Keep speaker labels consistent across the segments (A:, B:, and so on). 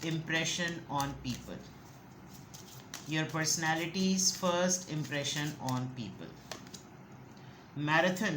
A: impression on people, your personality's first impression on people. Marathon,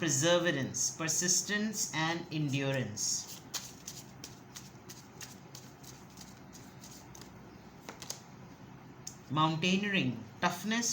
A: Perseverance, persistence and endurance. Mountaineering, toughness,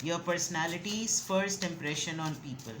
A: Your personality's first impression on people.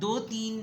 A: 2-3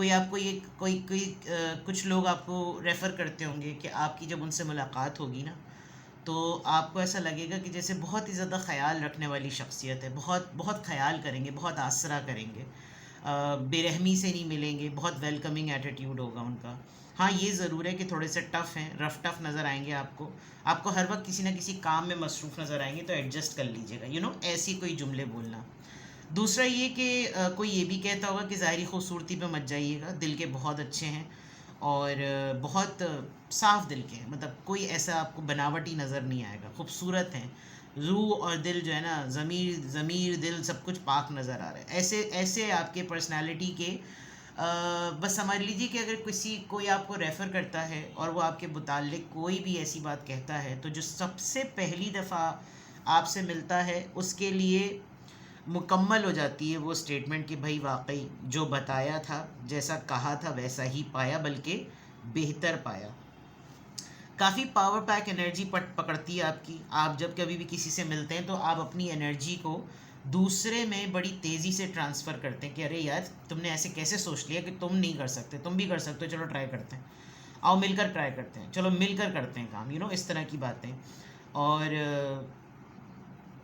A: کوئی آپ کو یہ کچھ لوگ آپ کو ریفر کرتے ہوں گے کہ آپ کی جب ان سے ملاقات ہوگی نا تو آپ کو ایسا لگے گا کہ جیسے بہت ہی زیادہ خیال رکھنے والی شخصیت ہے، بہت بہت خیال کریں گے، بہت آسرا کریں گے، بے رحمی سے نہیں ملیں گے، بہت ویلکمنگ ایٹیٹیوڈ ہوگا ان کا. ہاں یہ ضرور ہے کہ تھوڑے سے ٹف ہیں، رف ٹف نظر آئیں گے آپ کو ہر وقت کسی نہ کسی کام میں مصروف نظر آئیں گے، تو ایڈجسٹ کر لیجیے گا ایسی کوئی جملے بولنا. دوسرا یہ کہ کوئی یہ بھی کہتا ہوگا کہ ظاہری خوبصورتی پہ مت جائیے گا، دل کے بہت اچھے ہیں اور بہت صاف دل کے ہیں، مطلب کوئی ایسا آپ کو بناوٹی نظر نہیں آئے گا، خوبصورت ہیں، روح اور دل جو ہے نا، ضمیر دل سب کچھ پاک نظر آ رہا ہے. ایسے آپ کے پرسنالٹی کے بس سمجھ لیجیے کہ اگر کوئی آپ کو ریفر کرتا ہے اور وہ آپ کے متعلق کوئی بھی ایسی بات کہتا ہے، تو جو سب سے پہلی دفعہ آپ سے ملتا ہے اس کے لیے مکمل ہو جاتی ہے وہ اسٹیٹمنٹ کہ بھائی واقعی جو بتایا تھا، جیسا کہا تھا ویسا ہی پایا، بلکہ بہتر پایا. کافی پاور پیک انرجی پکڑتی ہے آپ کی. آپ جب کبھی بھی کسی سے ملتے ہیں تو آپ اپنی انرجی کو دوسرے میں بڑی تیزی سے ٹرانسفر کرتے ہیں کہ ارے یار تم نے ایسے کیسے سوچ لیا کہ تم نہیں کر سکتے، تم بھی کر سکتے ہو، چلو ٹرائی کرتے ہیں، آؤ مل کر ٹرائی کرتے ہیں، چلو مل کر کرتے ہیں کام، اس طرح کی باتیں. اور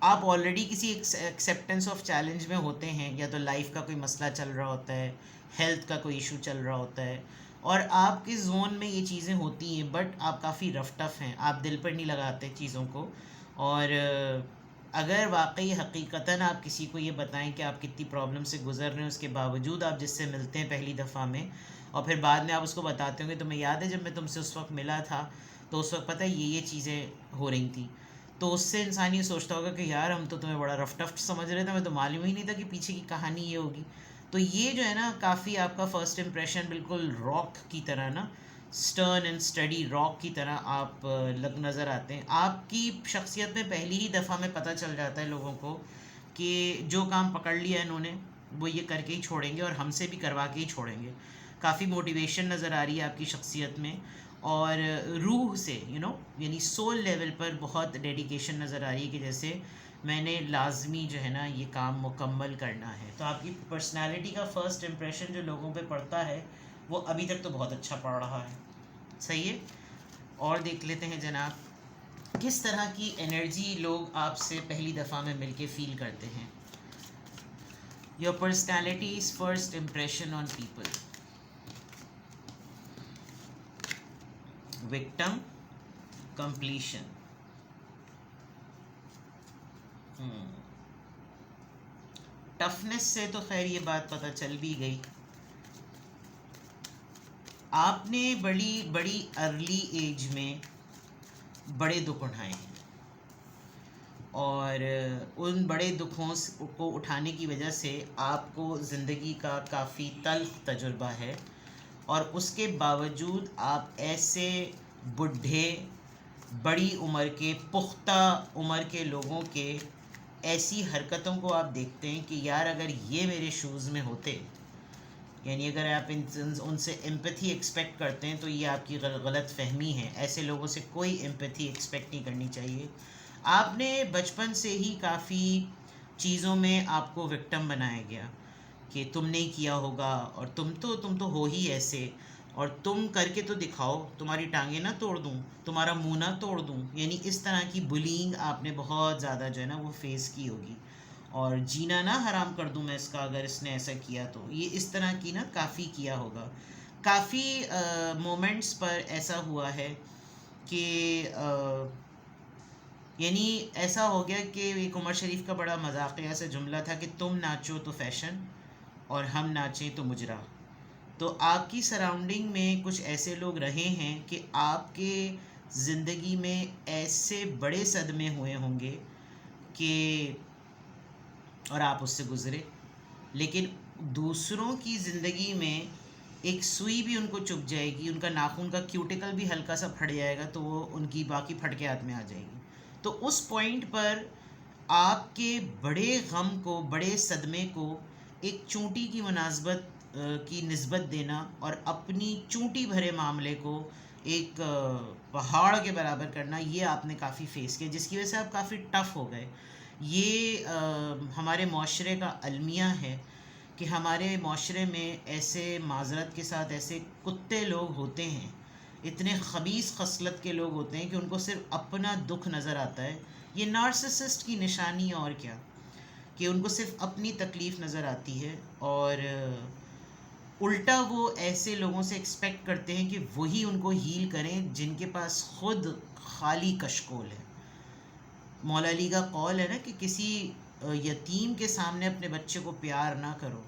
A: آپ آلریڈی کسی ایکسیپٹنس آف چیلنج میں ہوتے ہیں، یا تو لائف کا کوئی مسئلہ چل رہا ہوتا ہے، ہیلتھ کا کوئی ایشو چل رہا ہوتا ہے، اور آپ کے زون میں یہ چیزیں ہوتی ہیں، بٹ آپ کافی رف ٹف ہیں، آپ دل پر نہیں لگاتے چیزوں کو. اور اگر واقعی حقیقتاً آپ کسی کو یہ بتائیں کہ آپ کتنی پرابلم سے گزر رہے ہیں، اس کے باوجود آپ جس سے ملتے ہیں پہلی دفعہ میں، اور پھر بعد میں آپ اس کو بتاتے ہوں گے تمہیں یاد ہے جب میں تم سے اس وقت ملا تھا تو اس وقت پتہ ہے یہ چیزیں ہو رہی تھیں، تو اس سے انسان یہ سوچتا ہوگا کہ یار ہم تو تمہیں بڑا رف ٹف سمجھ رہے تھے، ہمیں تو معلوم ہی نہیں تھا کہ پیچھے کی کہانی یہ ہوگی. تو یہ جو ہے نا کافی آپ کا فرسٹ امپریشن بالکل راک کی طرح نا، سٹرن اینڈ اسٹڈی راک کی طرح آپ نظر آتے ہیں. آپ کی شخصیت میں پہلی ہی دفعہ میں پتہ چل جاتا ہے لوگوں کو کہ جو کام پکڑ لیا ہے انہوں نے وہ یہ کر کے ہی چھوڑیں گے، اور ہم سے بھی کروا کے ہی چھوڑیں گے. کافی موٹیویشن نظر آ رہی ہے آپ کی شخصیت میں، اور روح سے یعنی سول لیول پر بہت ڈیڈیکیشن نظر آ رہی ہے کہ جیسے میں نے لازمی جو ہے نا یہ کام مکمل کرنا ہے. تو آپ کی پرسنالٹی کا فرسٹ امپریشن جو لوگوں پہ پڑتا ہے وہ ابھی تک تو بہت اچھا پڑ رہا ہے. صحیح ہے. اور دیکھ لیتے ہیں جناب کس طرح کی انرجی لوگ آپ سے پہلی دفعہ میں مل کے فیل کرتے ہیں. Your personality is first impression on people. Victim, completion. Toughness سے تو خیر یہ بات پتہ چل بھی گئی. آپ نے بڑی ارلی ایج میں بڑے دکھ اٹھائے ہیں، اور ان بڑے دکھوں کو اٹھانے کی وجہ سے آپ کو زندگی کا کافی تلخ تجربہ ہے، اور اس کے باوجود آپ ایسے بڈھے بڑی عمر کے پختہ عمر کے لوگوں کے ایسی حرکتوں کو آپ دیکھتے ہیں کہ یار اگر یہ میرے شوز میں ہوتے، یعنی اگر آپ ان سے امپیتھی ایکسپیکٹ کرتے ہیں تو یہ آپ کی غلط فہمی ہے. ایسے لوگوں سے کوئی امپیتھی ایکسپیکٹ نہیں کرنی چاہیے. آپ نے بچپن سے ہی کافی چیزوں میں آپ کو وکٹم بنایا گیا کہ تم نے کیا ہوگا، اور تم تو ہو ہی ایسے، اور تم کر کے تو دکھاؤ، تمہاری ٹانگیں نہ توڑ دوں، تمہارا منہ نہ توڑ دوں. یعنی اس طرح کی بلینگ آپ نے بہت زیادہ جو ہے نا وہ فیس کی ہوگی. اور جینا نہ حرام کر دوں میں اس کا اگر اس نے ایسا کیا تو، یہ اس طرح کی نا کافی کیا ہوگا. کافی مومنٹس پر ایسا ہوا ہے کہ یعنی ایسا ہو گیا کہ ایک عمر شریف کا بڑا مذاقیہ سے جملہ تھا کہ تم ناچو تو فیشن اور ہم ناچیں تو مجرا. تو آپ کی سراؤنڈنگ میں کچھ ایسے لوگ رہے ہیں کہ آپ کے زندگی میں ایسے بڑے صدمے ہوئے ہوں گے کہ اور آپ اس سے گزرے، لیکن دوسروں کی زندگی میں ایک سوئی بھی ان کو چبھ جائے گی، ان کا ناخن کا کیوٹیکل بھی ہلکا سا پھٹ جائے گا تو وہ ان کی باقی پھٹ کے ہاتھ میں آ جائے گی. تو اس پوائنٹ پر آپ کے بڑے غم کو، بڑے صدمے کو ایک چونٹی کی کی نسبت دینا اور اپنی چونٹی بھرے معاملے کو ایک پہاڑ کے برابر کرنا، یہ آپ نے کافی فیس کیا، جس کی وجہ سے آپ کافی ٹف ہو گئے. یہ ہمارے معاشرے کا المیہ ہے کہ ہمارے معاشرے میں ایسے معذرت کے ساتھ ایسے کتے لوگ ہوتے ہیں، اتنے خبیث خصلت کے لوگ ہوتے ہیں کہ ان کو صرف اپنا دکھ نظر آتا ہے. یہ نارسسسٹ کی نشانی اور کیا، کہ ان کو صرف اپنی تکلیف نظر آتی ہے، اور الٹا وہ ایسے لوگوں سے ایکسپیکٹ کرتے ہیں کہ وہی ان کو ہیل کریں جن کے پاس خود خالی کشکول ہے. مولا علی کا قول ہے نا کہ کسی یتیم کے سامنے اپنے بچے کو پیار نہ کرو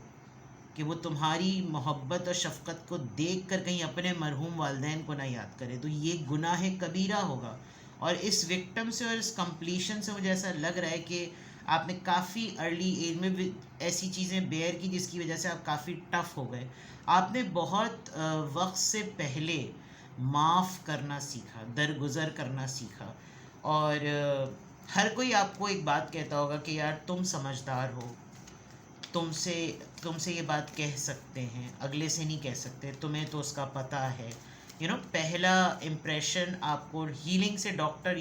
A: کہ وہ تمہاری محبت اور شفقت کو دیکھ کر کہیں اپنے مرحوم والدین کو نہ یاد کرے. تو یہ گناہ کبیرہ ہوگا. اور اس وکٹم سے اور اس کمپلیشن سے مجھے ایسا لگ رہا ہے کہ آپ نے کافی ارلی ایج میں بھی ایسی چیزیں بیئر کی جس کی وجہ سے آپ کافی ٹف ہو گئے. آپ نے بہت وقت سے پہلے معاف کرنا سیکھا، درگزر کرنا سیکھا. اور ہر کوئی آپ کو ایک بات کہتا ہوگا کہ یار تم سمجھدار ہو، تم سے یہ بات کہہ سکتے ہیں، اگلے سے نہیں کہہ سکتے، تمہیں تو اس کا پتہ ہے. پہلا امپریشن آپ کو ہیلنگ سے ڈاکٹر،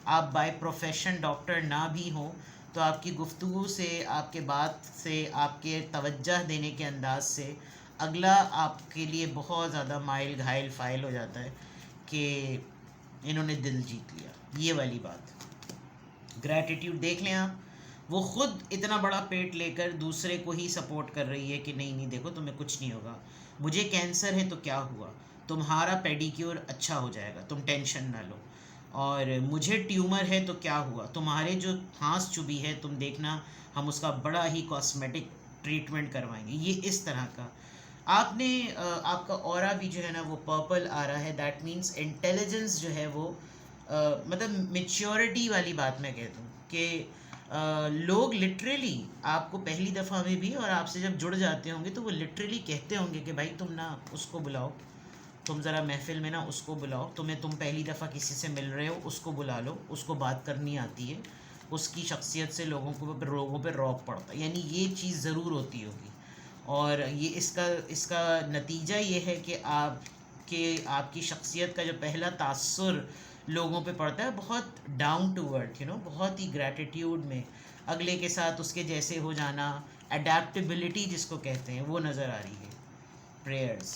A: آپ بائی پروفیشن ڈاکٹر نہ بھی ہوں تو آپ کی گفتگو سے، آپ کے بات سے، آپ کے توجہ دینے کے انداز سے اگلا آپ کے لیے بہت زیادہ مائل گھائل فائل ہو جاتا ہے کہ انہوں نے دل جیت لیا. یہ والی بات گریٹیٹیوڈ دیکھ لیں آپ، وہ خود اتنا بڑا پیٹ لے کر دوسرے کو ہی سپورٹ کر رہی ہے کہ نہیں نہیں دیکھو تمہیں کچھ نہیں ہوگا، مجھے کینسر ہے تو کیا ہوا، تمہارا پیڈیکیور اچھا ہو جائے گا، تم ٹینشن نہ لو. اور مجھے ٹیومر ہے تو کیا ہوا، تمہارے جو ہانس چبھی ہے تم دیکھنا ہم اس کا بڑا ہی کاسمیٹک ٹریٹمنٹ کروائیں گے. یہ اس طرح کا آپ نے آپ کا اورا بھی جو ہے نا وہ پرپل آ رہا ہے. دیٹ مینس انٹیلیجنس جو ہے وہ مطلب میچیورٹی والی بات میں کہتا ہوں کہ لوگ لٹرلی آپ کو پہلی دفعہ میں بھی اور آپ سے جب جڑ جاتے ہوں گے تو وہ لٹرلی کہتے ہوں گے کہ بھائی تم نہ اس کو بلاؤ، تم ذرا محفل میں نا اس کو بلاؤ، تم پہلی دفعہ کسی سے مل رہے ہو اس کو بلا لو، اس کو بات کرنی آتی ہے، اس کی شخصیت سے لوگوں پہ رعب پڑتا ہے. یعنی یہ چیز ضرور ہوتی ہوگی. اور یہ اس کا نتیجہ یہ ہے کہ آپ کی شخصیت کا جو پہلا تاثر لوگوں پہ پڑتا ہے بہت ڈاؤن ٹو ارتھ، بہت ہی گریٹیٹیوڈ میں اگلے کے ساتھ اس کے جیسے ہو جانا، اڈیپٹیبلٹی جس کو کہتے ہیں وہ نظر آ رہی ہے. پریئرز،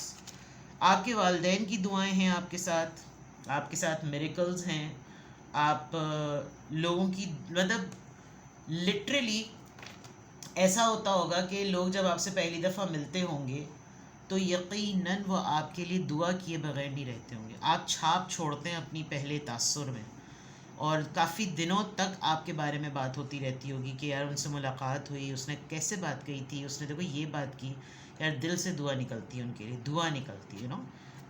A: آپ کے والدین کی دعائیں ہیں آپ کے ساتھ میریکلز ہیں. آپ لوگوں کی مطلب لٹرلی ایسا ہوتا ہوگا کہ لوگ جب آپ سے پہلی دفعہ ملتے ہوں گے تو یقیناً وہ آپ کے لیے دعا کیے بغیر نہیں رہتے ہوں گے. آپ چھاپ چھوڑتے ہیں اپنی پہلے تاثر میں، اور کافی دنوں تک آپ کے بارے میں بات ہوتی رہتی ہوگی کہ یار ان سے ملاقات ہوئی، اس نے کیسے بات کہی تھی، اس نے دیکھو یہ بات کی، یار دل سے دعا نکلتی ہے ان کے لیے، دعا نکلتی ہے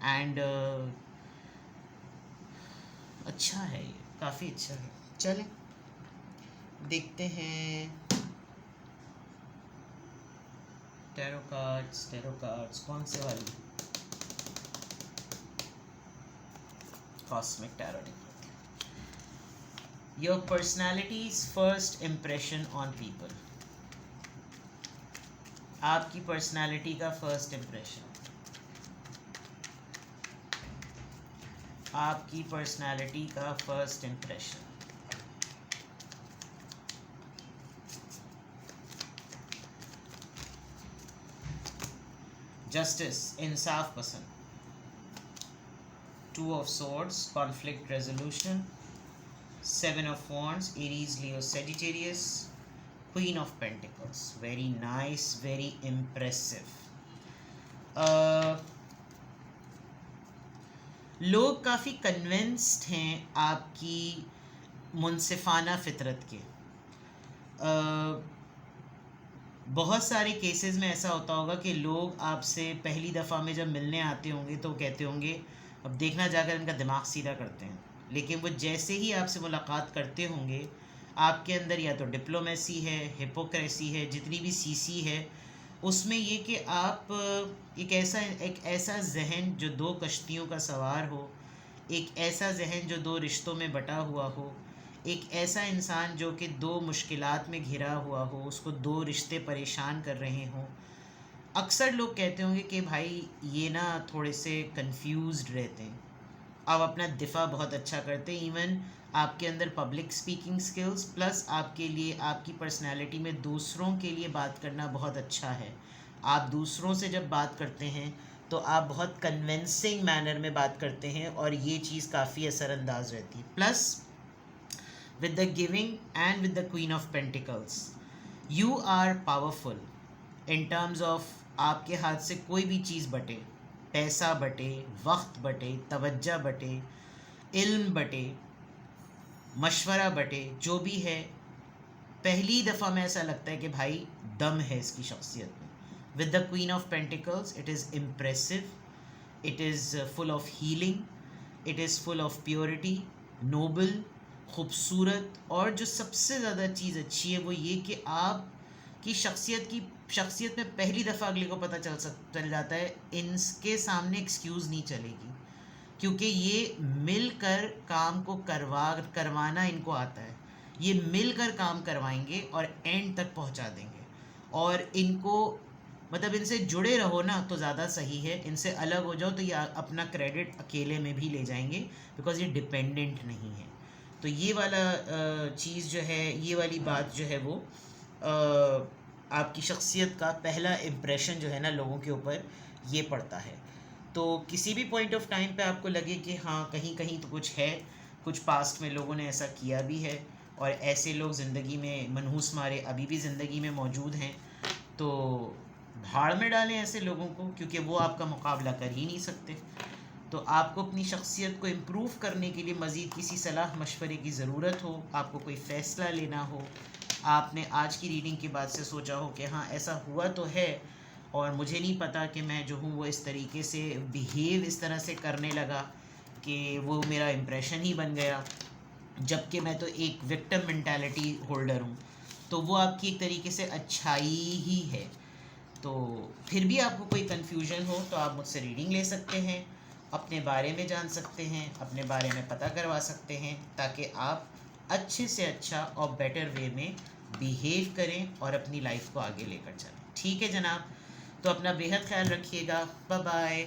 A: اینڈ اچھا ہے، یہ کافی اچھا ہے. چلیں دیکھتے ہیں ٹیرو کارڈز کون سے والی کاسمک ٹیرو نکلتی ہے. Your personalities first impression on people. آپ کی پرسنالٹی کا فرسٹ امپریشن، آپ کی پرسنالٹی کا فرسٹ امپریشن. جسٹس، انصاف پسند. Two of swords, conflict resolution. Seven of wands, Aries Leo Sagittarius. Queen of pentacles, very nice, very impressive. لوگ کافی کنونسڈ ہیں آپ کی منصفانہ فطرت کے. بہت سارے کیسز میں ایسا ہوتا ہوگا کہ لوگ آپ سے پہلی دفعہ میں جب ملنے آتے ہوں گے تو کہتے ہوں گے اب دیکھنا جا کر ان کا دماغ سیدھا کرتے ہیں. لیکن وہ جیسے ہی آپ سے ملاقات کرتے ہوں گے آپ کے اندر یا تو ڈپلومیسی ہے، ہپوکریسی ہے، جتنی بھی سی ہے، اس میں یہ کہ آپ ایک ایسا ذہن جو دو کشتیوں کا سوار ہو، ایک ایسا ذہن جو دو رشتوں میں بٹا ہوا ہو، ایک ایسا انسان جو کہ دو مشکلات میں گھرا ہوا ہو، اس کو دو رشتے پریشان کر رہے ہوں. اکثر لوگ کہتے ہوں گے کہ بھائی یہ نا تھوڑے سے کنفیوزڈ رہتے ہیں. آپ اپنا دفاع بہت اچھا کرتے ہیں. ایون آپ کے اندر پبلک اسپیکنگ اسکلس پلس آپ کے لیے آپ کی پرسنالٹی میں دوسروں کے لیے بات کرنا بہت اچھا ہے. آپ دوسروں سے جب بات کرتے ہیں تو آپ بہت کنونسنگ مینر میں بات کرتے ہیں اور یہ چیز کافی اثر انداز رہتی ہے. Plus with the giving and with the queen of pentacles you are powerful in terms of آپ کے ہاتھ سے کوئی بھی چیز بٹے, پیسہ بٹے, وقت بٹے, توجہ بٹے, علم بٹے, مشورہ بٹے, جو بھی ہے, پہلی دفعہ میں ایسا لگتا ہے کہ بھائی دم ہے اس کی شخصیت میں. With the queen of pentacles it is impressive, it is full of healing, it is full of purity, noble, خوبصورت, اور جو سب سے زیادہ چیز اچھی ہے وہ یہ کہ آپ کی شخصیت میں پہلی دفعہ اگلے کو پتہ چل جاتا ہے ان کے سامنے ایکسکیوز نہیں چلے گی, کیونکہ یہ مل کر کام کو کروانا ان کو آتا ہے. یہ مل کر کام کروائیں گے اور اینڈ تک پہنچا دیں گے. اور ان کو مطلب ان سے جڑے رہو نا تو زیادہ صحیح ہے, ان سے الگ ہو جاؤ تو یہ اپنا کریڈٹ اکیلے میں بھی لے جائیں گے, بیکاز یہ ڈپینڈنٹ نہیں ہے. تو یہ والا چیز جو ہے, یہ والی بات جو ہے وہ آپ کی شخصیت کا پہلا امپریشن جو ہے نا لوگوں کے اوپر یہ پڑتا ہے. تو کسی بھی پوائنٹ آف ٹائم پہ آپ کو لگے کہ ہاں کہیں کہیں تو کچھ ہے, کچھ پاسٹ میں لوگوں نے ایسا کیا بھی ہے اور ایسے لوگ زندگی میں منحوس مارے ابھی بھی زندگی میں موجود ہیں, تو بھاڑ میں ڈالیں ایسے لوگوں کو, کیونکہ وہ آپ کا مقابلہ کر ہی نہیں سکتے. تو آپ کو اپنی شخصیت کو امپروو کرنے کے لیے مزید کسی صلاح مشورے کی ضرورت ہو, آپ کو کوئی فیصلہ لینا ہو, آپ نے آج کی ریڈنگ کے بعد سے سوچا ہو کہ ہاں ایسا ہوا تو ہے اور مجھے نہیں پتا کہ میں جو ہوں وہ اس طریقے سے بیہیو اس طرح سے کرنے لگا کہ وہ میرا امپریشن ہی بن گیا, جب کہ میں تو ایک وکٹم منٹیلٹی ہولڈر ہوں, تو وہ آپ کی ایک طریقے سے اچھائی ہی ہے. تو پھر بھی آپ کو کوئی کنفیوژن ہو تو آپ مجھ سے ریڈنگ لے سکتے ہیں, اپنے بارے میں جان سکتے ہیں, اپنے بارے میں پتہ کروا سکتے ہیں, تاکہ آپ اچھے سے اچھا اور بیٹر وے میں بیہیو کریں اور اپنی لائف کو آگے لے کر چلیں. ٹھیک ہے جناب, تو اپنا بے حد خیال رکھیے گا. Bye bye.